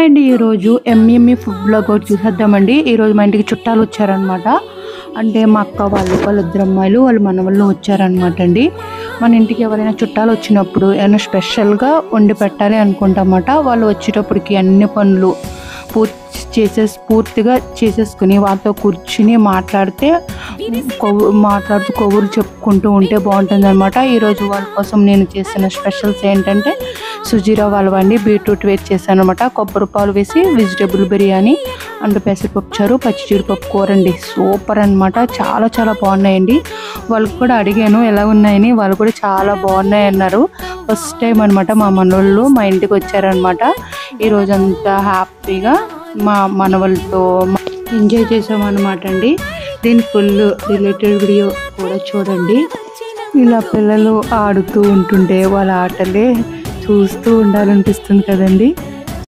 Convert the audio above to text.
And ఈరోజు ఎమ్మెమ్మి food blog ఒకటి చూసేద్దామండి. ఈరోజు మా ఇంటికి చుట్టాలు వచ్చారనమాట. అంటే మా అక్క వాళ్ళ ఇద్దరు అమ్మాయిలు వాళ్ళ మనవళ్ళు వచ్చారనమాట అండి. మన ఇంటికి ఎవరైనా చుట్టాలు వచ్చినప్పుడు ఏమైనా స్పెషల్గా వండి పెట్టాలి అనుకుంటామన్నమాట. వాళ్ళు వచ్చేటప్పటికి అన్ని పనులు పూర్తిగా చేసేసుకుని వాళ్ళతో కూర్చుని మాట్లాడుతూ కబుర్లు చెప్పుకుంటూ ఉంటే బాగుంటుంది అనమాట. ఈరోజు వాళ్ళ కోసం నేను చేసిన స్పెషల్స్ ఏంటంటే సుజీరా వాళ్ళవండి, బీట్రూట్ వేసి చేశాను అనమాట. కొబ్బరి పాలు వేసి వెజిటేబుల్ బిర్యానీ అండ్ పెసరపప్పు చారు, పచ్చి జీడిపప్పు కూర అండి. సూపర్ అనమాట, చాలా చాలా బాగున్నాయండి. వాళ్ళకి కూడా అడిగాను ఎలా ఉన్నాయని, వాళ్ళు కూడా చాలా బాగున్నాయి అన్నారు. ఫస్ట్ టైం అనమాట మా మనోళ్ళు మా ఇంటికి వచ్చారనమాట. ఈరోజంతా హ్యాపీగా మా మనవలతో ఎంజాయ్ చేసామన్నమాట అండి. దీని ఫుల్ రిలేటెడ్ వీడియో కూడా చూడండి. ఇలా పిల్లలు ఆడుతూ ఉంటుంటే వాళ్ళ ఆటలే చూస్తూ ఉండాలనిపిస్తుంది కదండి.